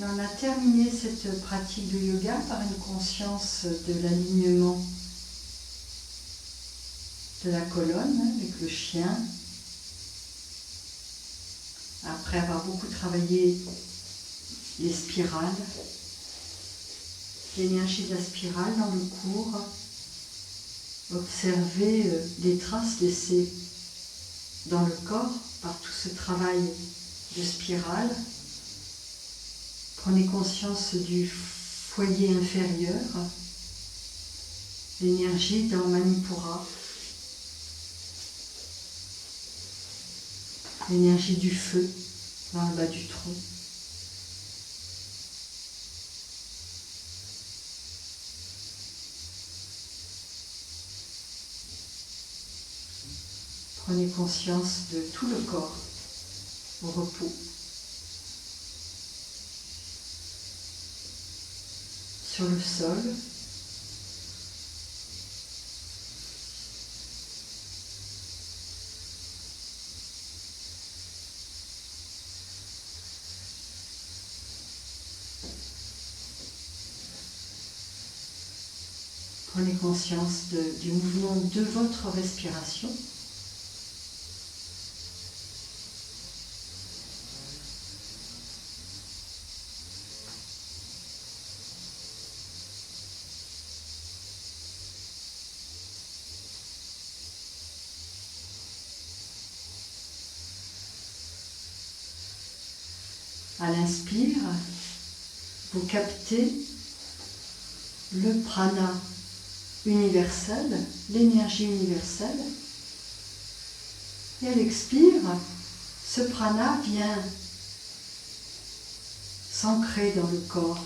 Alors on a terminé cette pratique de yoga par une conscience de l'alignement de la colonne avec le chien. Après avoir beaucoup travaillé les spirales, l'énergie de la spirale dans le cours, observer les traces laissées dans le corps par tout ce travail de spirale. Prenez conscience du foyer inférieur, l'énergie dans Manipura, l'énergie du feu dans le bas du tronc. Prenez conscience de tout le corps au repos. Sur le sol, prenez conscience du mouvement de votre respiration. À l'inspire, vous captez le prana universel, l'énergie universelle. Et à l'expire, ce prana vient s'ancrer dans le corps,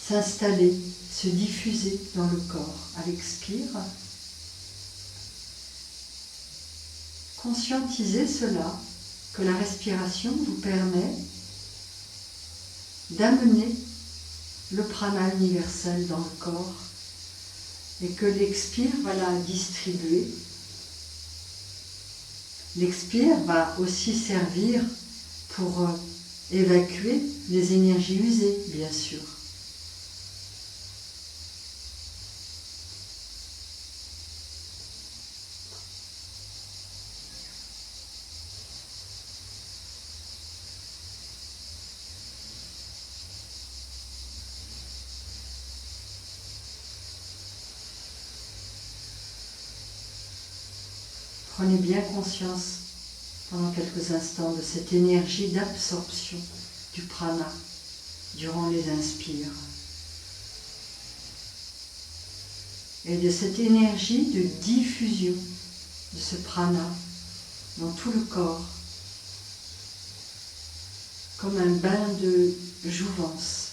s'installer, se diffuser dans le corps. À l'expire, conscientisez cela, que la respiration vous permet d'amener le prana universel dans le corps et que l'expire va la distribuer. L'expire va aussi servir pour évacuer les énergies usées, bien sûr. Prenez bien conscience pendant quelques instants de cette énergie d'absorption du prana durant les inspires et de cette énergie de diffusion de ce prana dans tout le corps comme un bain de jouvence.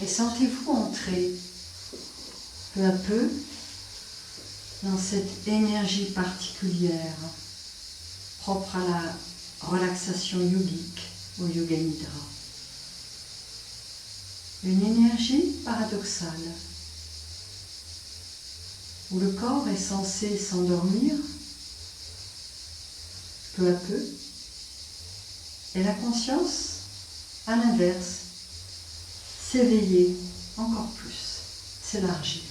Et sentez-vous entrer peu à peu dans cette énergie particulière propre à la relaxation yogique au Yoga Nidra. Une énergie paradoxale où le corps est censé s'endormir peu à peu et la conscience, à l'inverse, s'éveiller encore plus, s'élargir.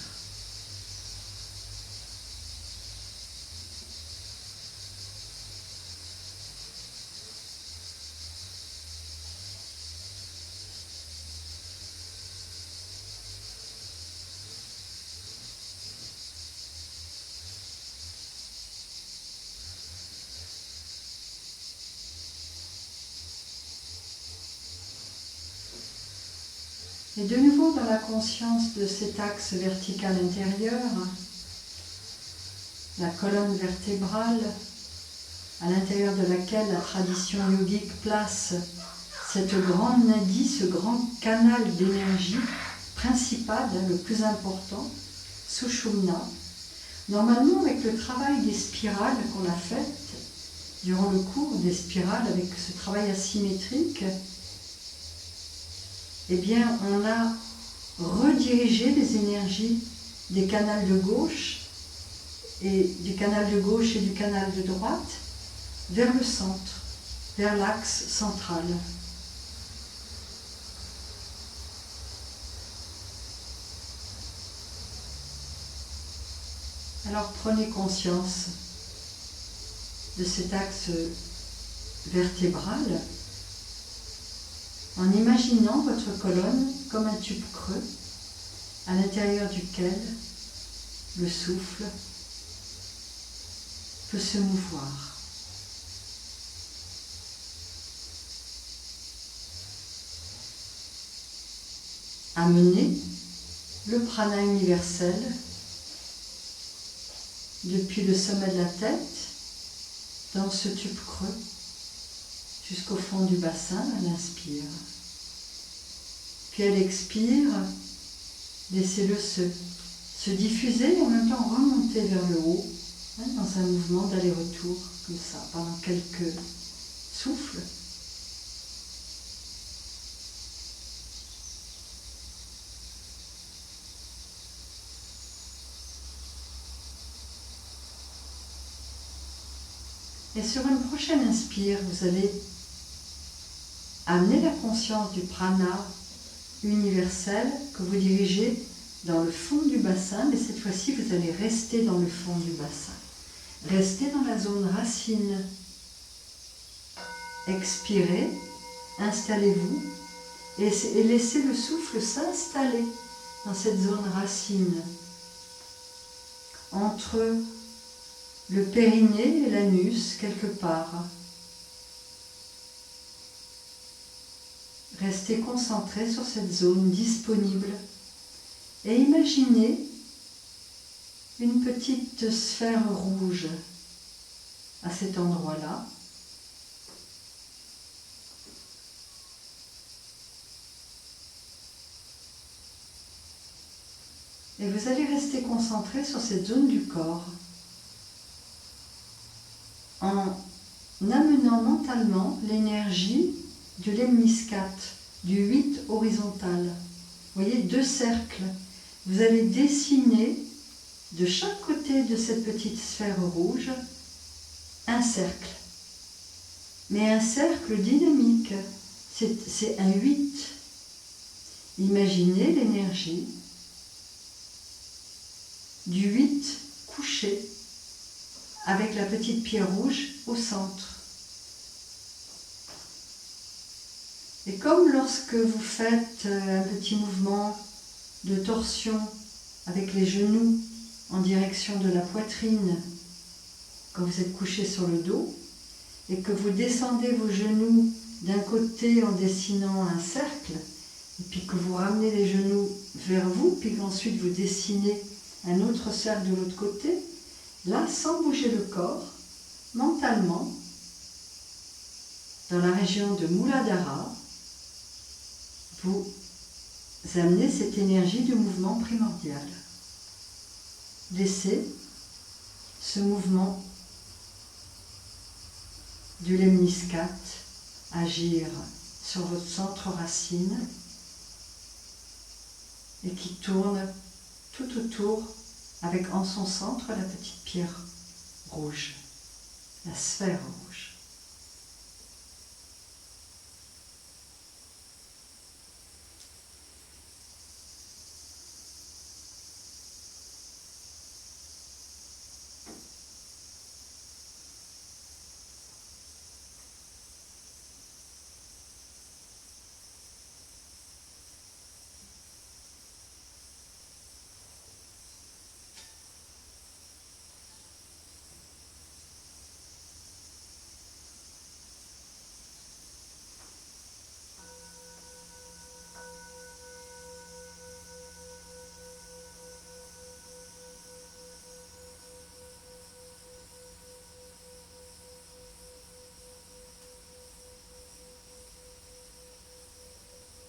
Et de nouveau dans la conscience de cet axe vertical intérieur, la colonne vertébrale à l'intérieur de laquelle la tradition yogique place cette grande nadi, ce grand canal d'énergie principal, le plus important, Sushumna. Normalement, avec le travail des spirales qu'on a fait durant le cours des spirales, avec ce travail asymétrique, eh bien, on a redirigé les énergies des canals de gauche et du canal de gauche et du canal de droite vers le centre, vers l'axe central. Alors prenez conscience de cet axe vertébral en imaginant votre colonne comme un tube creux à l'intérieur duquel le souffle peut se mouvoir. Amenez le prana universel depuis le sommet de la tête dans ce tube creux jusqu'au fond du bassin à l'inspire. Puis à l'expire, laissez-le se diffuser et en même temps remonter vers le haut, dans un mouvement d'aller-retour comme ça pendant quelques souffles. Et sur une prochaine inspire, vous allez amener la conscience du prana universel que vous dirigez dans le fond du bassin, mais cette fois-ci, vous allez rester dans le fond du bassin. Restez dans la zone racine. Expirez, installez-vous et laissez le souffle s'installer dans cette zone racine entre le périnée et l'anus quelque part. Restez concentré sur cette zone disponible et imaginez une petite sphère rouge à cet endroit-là. Et vous allez rester concentré sur cette zone du corps en amenant mentalement l'énergie du lemniscate, du 8 horizontal. Vous voyez, 2 cercles. Vous allez dessiner de chaque côté de cette petite sphère rouge un cercle. Mais un cercle dynamique, c'est un 8. Imaginez l'énergie du 8 couché avec la petite pierre rouge au centre. Et comme lorsque vous faites un petit mouvement de torsion avec les genoux en direction de la poitrine, quand vous êtes couché sur le dos, et que vous descendez vos genoux d'un côté en dessinant un cercle, et puis que vous ramenez les genoux vers vous, puis qu'ensuite vous dessinez un autre cercle de l'autre côté, là, sans bouger le corps, mentalement, dans la région de Muladhara, vous amenez cette énergie du mouvement primordial. Laissez ce mouvement du lemniscate agir sur votre centre racine et qui tourne tout autour avec en son centre la petite pierre rouge, la sphère rouge.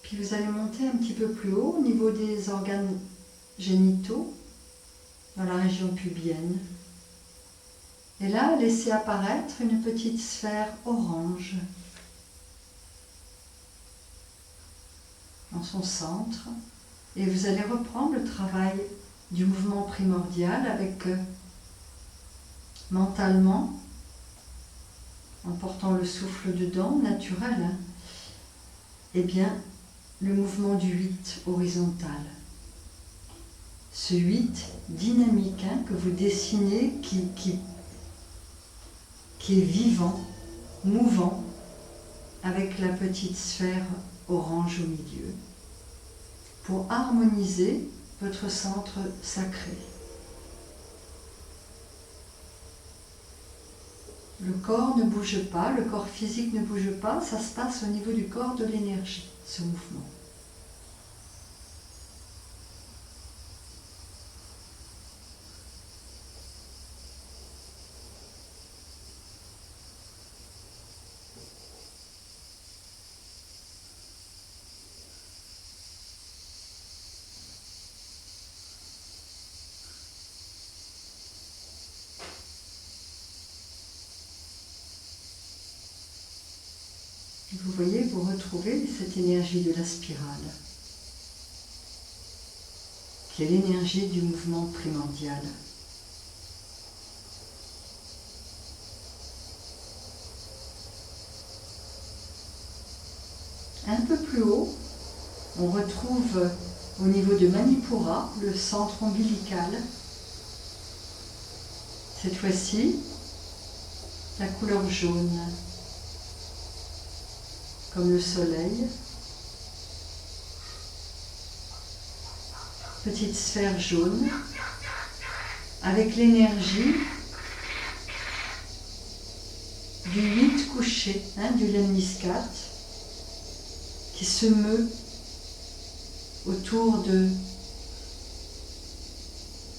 Puis vous allez monter un petit peu plus haut au niveau des organes génitaux, dans la région pubienne. Et là, laissez apparaître une petite sphère orange dans son centre. Et vous allez reprendre le travail du mouvement primordial avec mentalement, en portant le souffle dedans, naturel, hein, eh bien, le mouvement du 8 horizontal. Ce 8 dynamique hein, que vous dessinez, qui est vivant, mouvant, avec la petite sphère orange au milieu, pour harmoniser votre centre sacré. Le corps ne bouge pas, le corps physique ne bouge pas, ça se passe au niveau du corps de l'énergie, ce mouvement. Vous voyez, vous retrouvez cette énergie de la spirale, qui est l'énergie du mouvement primordial. Un peu plus haut, on retrouve au niveau de Manipura, le centre ombilical. Cette fois-ci, la couleur jaune, comme le soleil. Petite sphère jaune, avec l'énergie du 8 couché, hein, du lemniscate, qui se meut autour de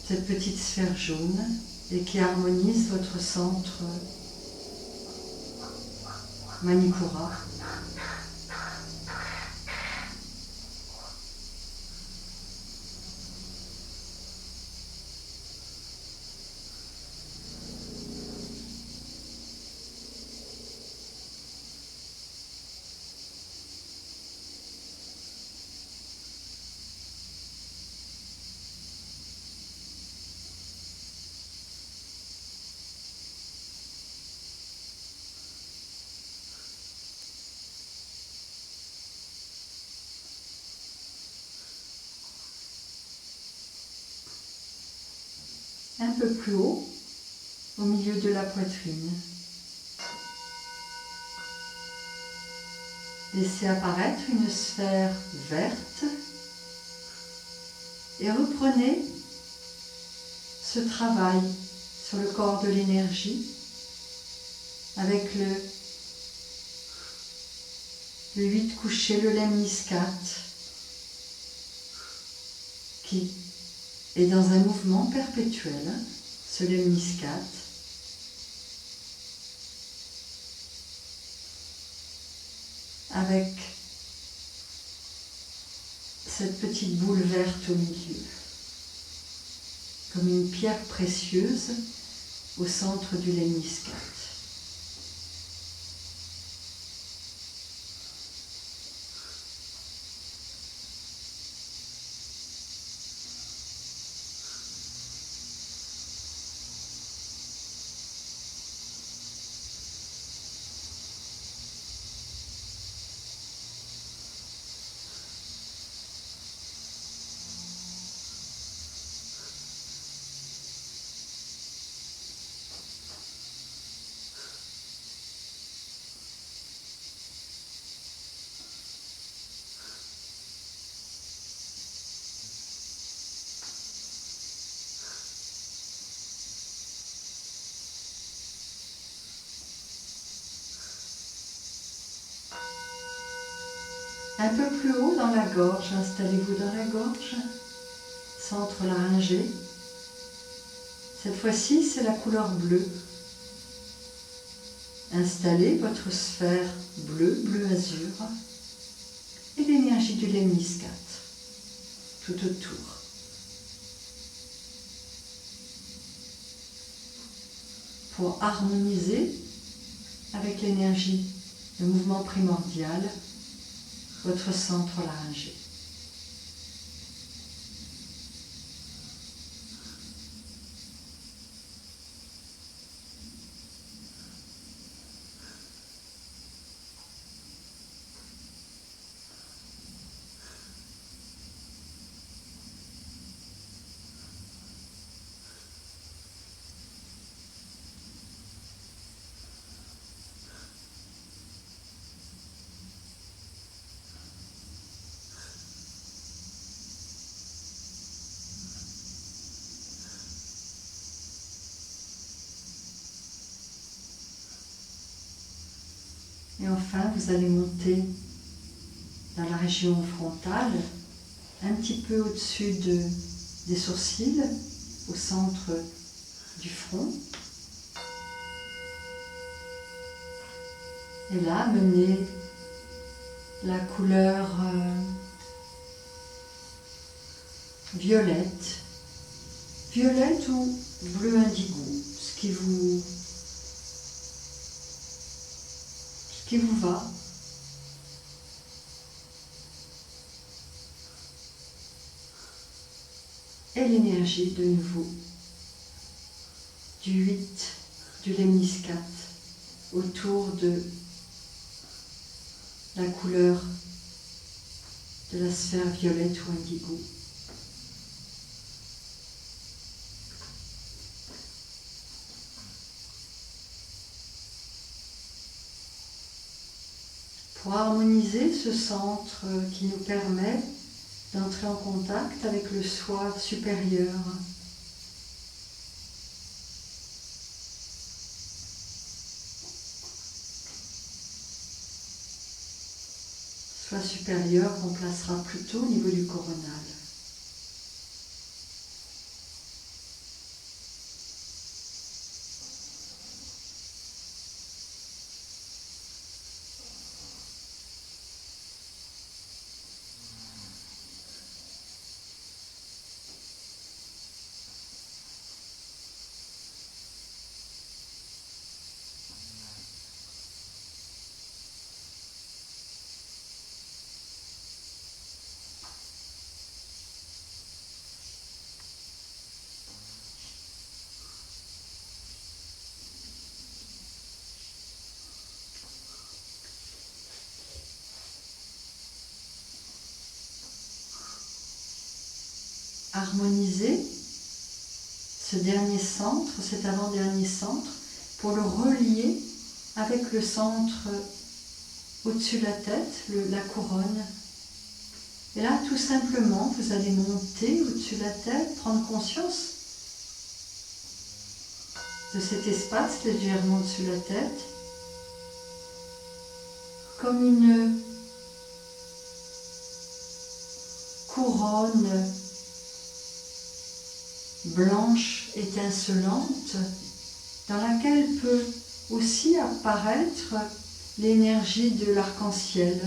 cette petite sphère jaune et qui harmonise votre centre Manipura. Un peu plus haut, au milieu de la poitrine. Laissez apparaître une sphère verte et reprenez ce travail sur le corps de l'énergie avec le 8 couché, le lemniscate, qui est dans un mouvement perpétuel, ce lemniscate. Avec cette petite boule verte au milieu, comme une pierre précieuse au centre du lemniscate. Un peu plus haut dans la gorge, installez-vous dans la gorge, centre laryngé. Cette fois-ci, c'est la couleur bleue. Installez votre sphère bleue, bleu azur, et l'énergie du lemniscate tout autour. Pour harmoniser avec l'énergie, le mouvement primordial, votre centre laryngé. Et enfin, vous allez monter dans la région frontale, un petit peu au-dessus des sourcils, au centre du front. Et là, menez la couleur violette ou bleu indigo, ce qui vous va. Et l'énergie de nouveau du 8 du lemniscate autour de la couleur de la sphère violette ou indigo. Pour harmoniser ce centre qui nous permet d'entrer en contact avec le soi supérieur. Soi supérieur qu'on placera plutôt au niveau du coronal. Harmoniser ce dernier centre, cet avant-dernier centre, pour le relier avec le centre au-dessus de la tête, la couronne. Et là, tout simplement, vous allez monter au-dessus de la tête, prendre conscience de cet espace légèrement au-dessus de la tête, comme une couronne blanche étincelante dans laquelle peut aussi apparaître l'énergie de l'arc-en-ciel,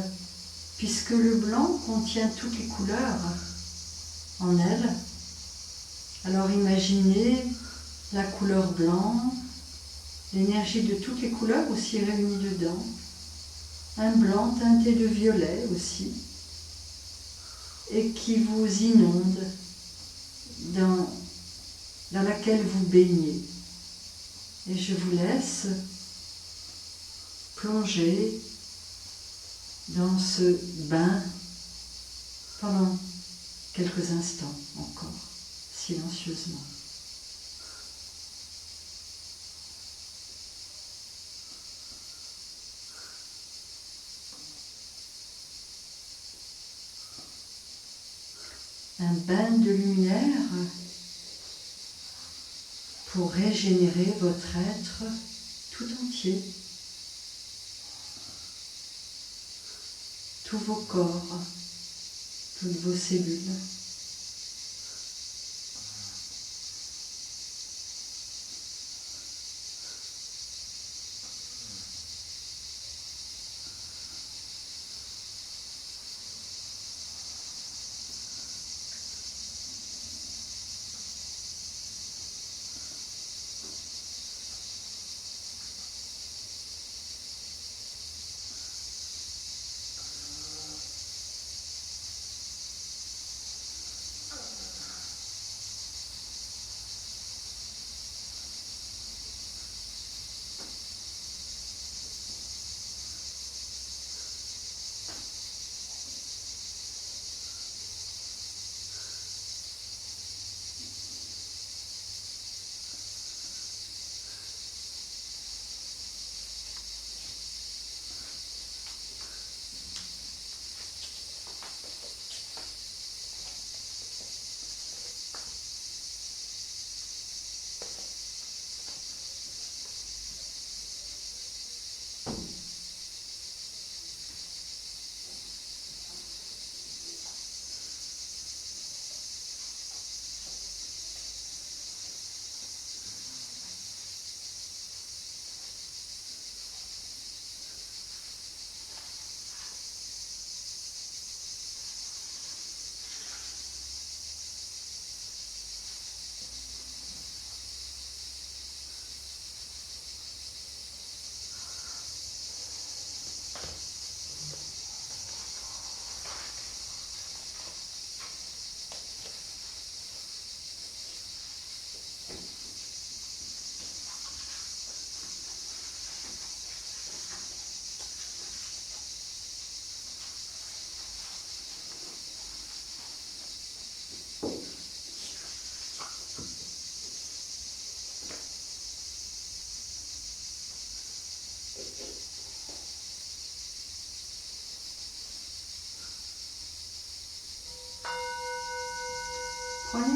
puisque le blanc contient toutes les couleurs en elle. Alors imaginez la couleur blanc, l'énergie de toutes les couleurs aussi réunies dedans, un blanc teinté de violet aussi, et qui vous inonde, dans laquelle vous baignez. Et je vous laisse plonger dans ce bain pendant quelques instants encore, silencieusement. Un bain de lumière pour régénérer votre être tout entier, tous vos corps, toutes vos cellules.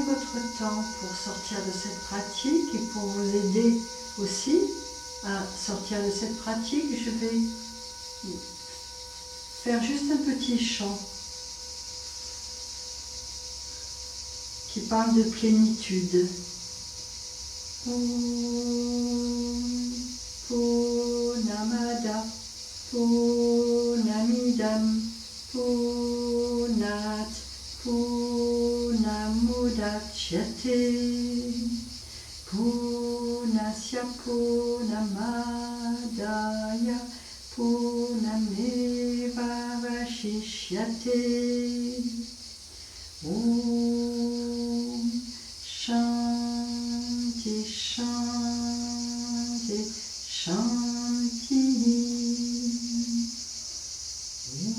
votre temps pour sortir de cette pratique et pour vous aider aussi à sortir de cette pratique, je vais faire juste un petit chant qui parle de plénitude. Om Purnamada Purnamidam Purnat Purnamudachyate Purnasya Purnamadaya Purnameva Vashishyate. Om Shanti Shanti Shanti. Om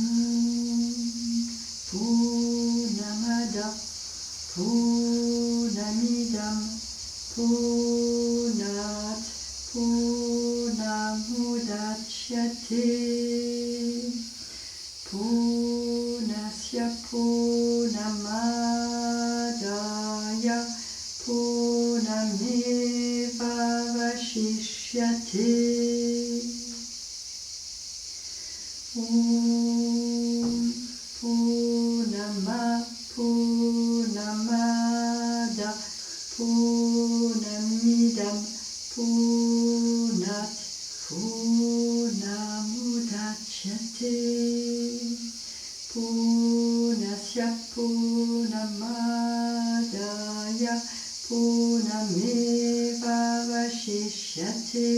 Purnamada Purnamidam Purnat Purnamudachyate Purnasya Purnamadaya Purnameva Vashishyate. Om Purnamada Purnamidam Purnat Purnamudachyate Purnasya Purnamadaya Purnameva Vashishyate.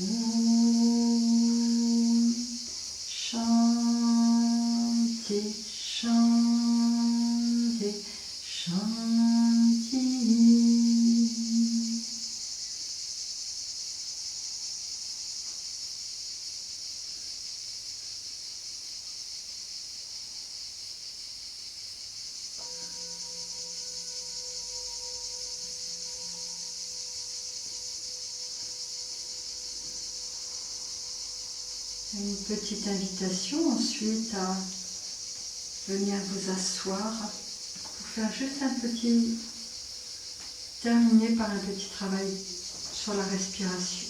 Om Shanti Shanti Shanti. Une petite invitation ensuite à venir vous asseoir pour faire juste terminer par un petit travail sur la respiration.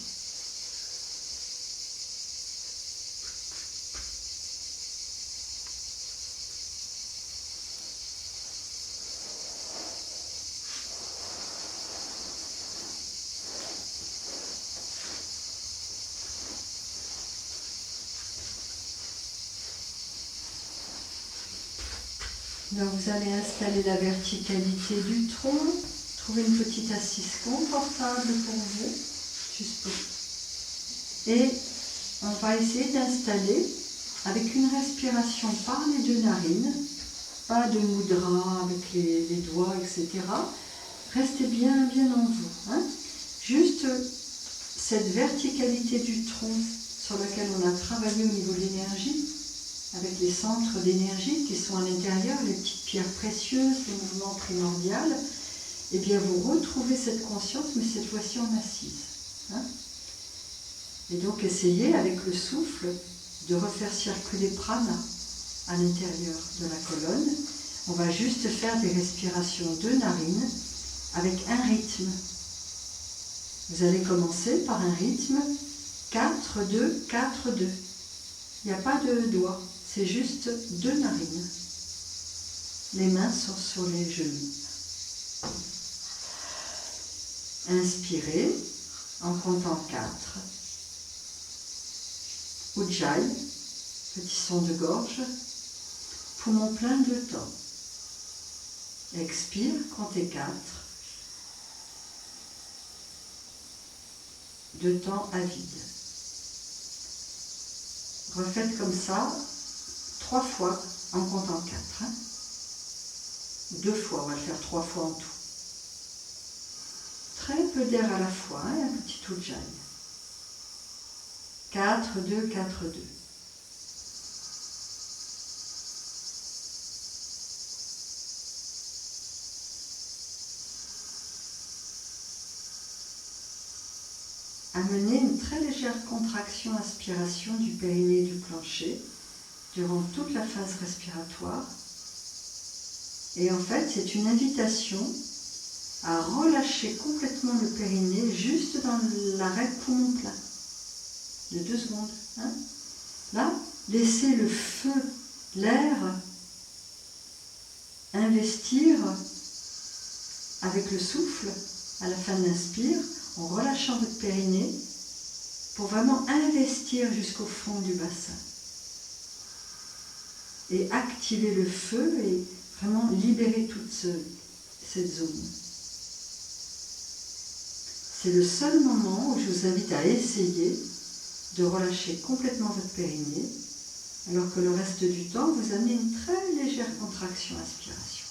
Donc vous allez installer la verticalité du tronc, trouver une petite assise confortable pour vous, juste pour. Et on va essayer d'installer avec une respiration par les deux narines, pas de mudra avec les doigts, etc. Restez bien en vous. Hein. Juste cette verticalité du tronc sur laquelle on a travaillé au niveau de l'énergie, avec les centres d'énergie qui sont à l'intérieur, les petites pierres précieuses, les mouvements primordiaux, et bien vous retrouvez cette conscience, mais cette fois-ci en assise. Hein. Et donc essayez avec le souffle de refaire circuler prana à l'intérieur de la colonne. On va juste faire des respirations de narines avec un rythme. Vous allez commencer par un rythme 4-2, 4-2. Il n'y a pas de doigts. C'est juste deux narines. Les mains sont sur les genoux. Inspirez en comptant 4. Ujjayi, petit son de gorge. Poumon plein de temps. Expire, comptez 4. De temps à vide. Refaites comme ça 3 fois en comptant 4. Hein. 2 fois, on va le faire 3 fois en tout. Très peu d'air à la fois, hein, et un petit Ujjayi. 4, 2, 4, 2. Amenez une très légère contraction, inspiration du périnée et du plancher durant toute la phase respiratoire. Et en fait, c'est une invitation à relâcher complètement le périnée juste dans l'arrêt poumon plein de 2 secondes. Hein. Là, laissez le feu, l'air investir avec le souffle à la fin de l'inspire, en relâchant votre périnée pour vraiment investir jusqu'au fond du bassin et activer le feu et vraiment libérer toute cette zone. C'est le seul moment où je vous invite à essayer de relâcher complètement votre périnée, alors que le reste du temps, vous amenez une très légère contraction, inspiration.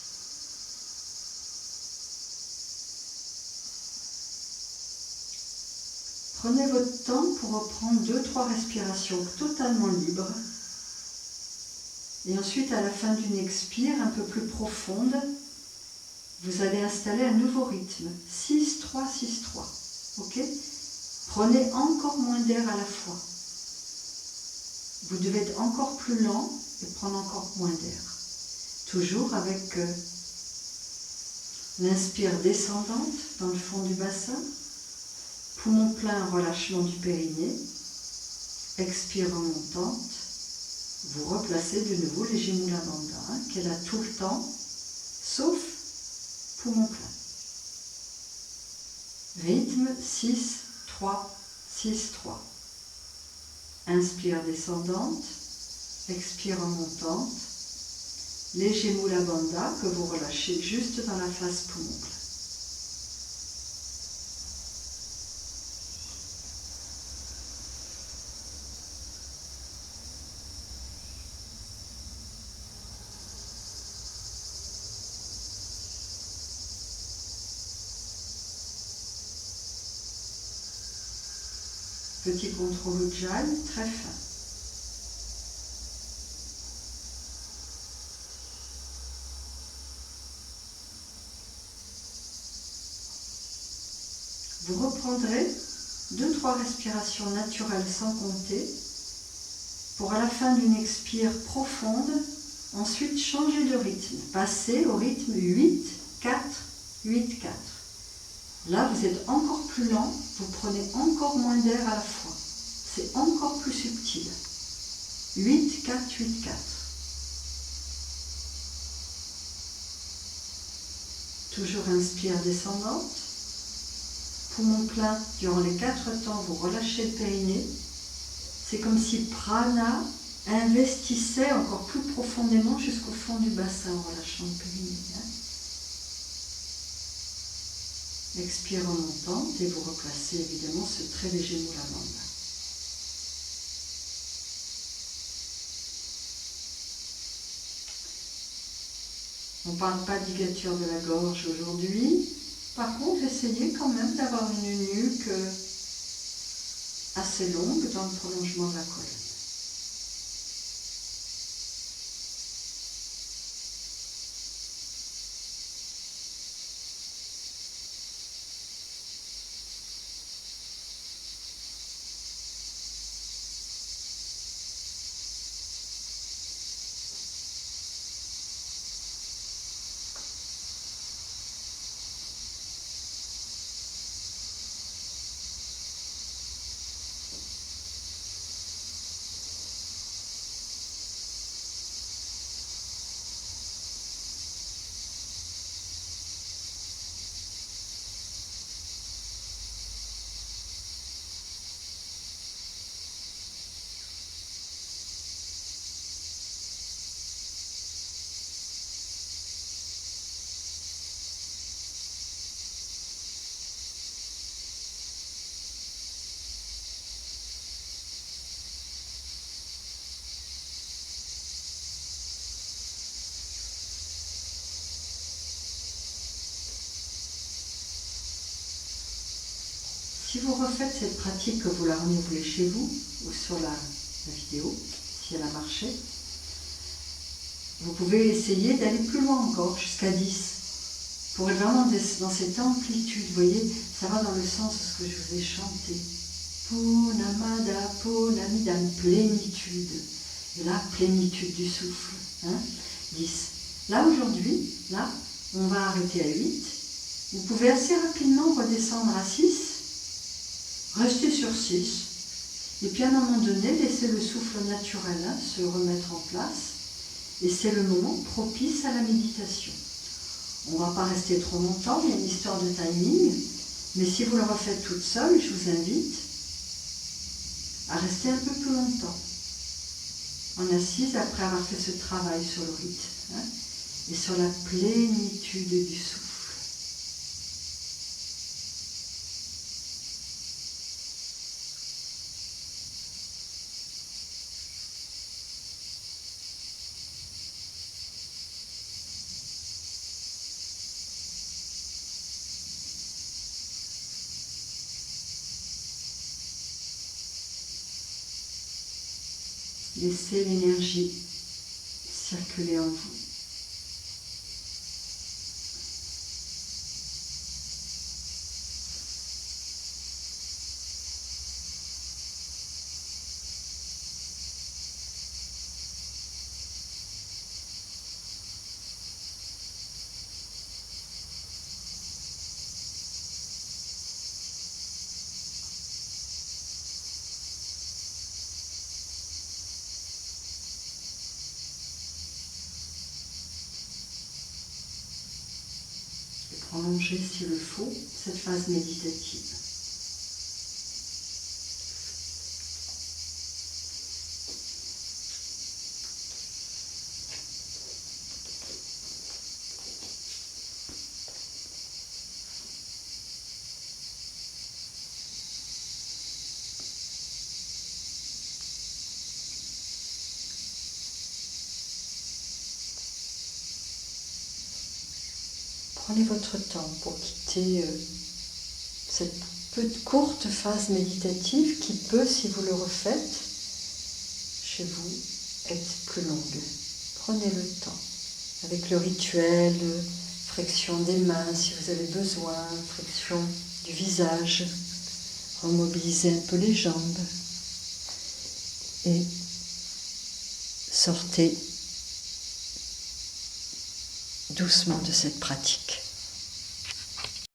Prenez votre temps pour reprendre 2-3 respirations totalement libres. Et ensuite, à la fin d'une expire un peu plus profonde, vous allez installer un nouveau rythme. 6-3, 6-3. Ok ? Prenez encore moins d'air à la fois. Vous devez être encore plus lent et prendre encore moins d'air. Toujours avec l'inspire descendante dans le fond du bassin, poumon plein, relâchement du périnée, expire montante, vous replacez de nouveau les Jemula Bandha, qui est là tout le temps, sauf poumon plein. Rythme 6, 3, 6, 3. Inspire descendante, expire montante, léger Mula Bandha que vous relâchez juste dans la face poumon plein. Petit contrôle Ujjayi, très fin. Vous reprendrez 2-3 respirations naturelles sans compter pour à la fin d'une expire profonde, ensuite changer de rythme, passer au rythme 8, 4, 8, 4. Là, vous êtes encore plus lent, vous prenez encore moins d'air à la fois. C'est encore plus subtil. 8, 4, 8, 4. Toujours inspire descendante. Poumon plein, durant les 4 temps, vous relâchez le périnée. C'est comme si prana investissait encore plus profondément jusqu'au fond du bassin en relâchant le périnée. Expire en montant et vous replacez évidemment ce très léger Mula Bandha. On ne parle pas de ligature de la gorge aujourd'hui. Par contre, essayez quand même d'avoir une nuque assez longue dans le prolongement de la colonne. Si vous refaites cette pratique, que vous la renouvelez chez vous ou sur la vidéo, si elle a marché, vous pouvez essayer d'aller plus loin encore, jusqu'à 10. Pour être vraiment dans cette amplitude, vous voyez, ça va dans le sens de ce que je vous ai chanté. Punamada, Punamidam, plénitude. Et là, plénitude du souffle. 10. Là, aujourd'hui, là, on va arrêter à 8. Vous pouvez assez rapidement redescendre à 6, rester sur 6, et puis à un moment donné, laisser le souffle naturel se remettre en place, et c'est le moment propice à la méditation. On ne va pas rester trop longtemps, il y a une histoire de timing, mais si vous le refaites toute seule, je vous invite à rester un peu plus longtemps, en assise après avoir fait ce travail sur le rythme et sur la plénitude du souffle. Laissez l'énergie circuler en vous. Prolonger, s'il le faut, cette phase méditative. Prenez votre temps pour quitter cette courte phase méditative qui peut, si vous le refaites chez vous, être plus longue. Prenez le temps avec le rituel, flexion des mains si vous avez besoin, flexion du visage, remobilisez un peu les jambes et sortez doucement de cette pratique.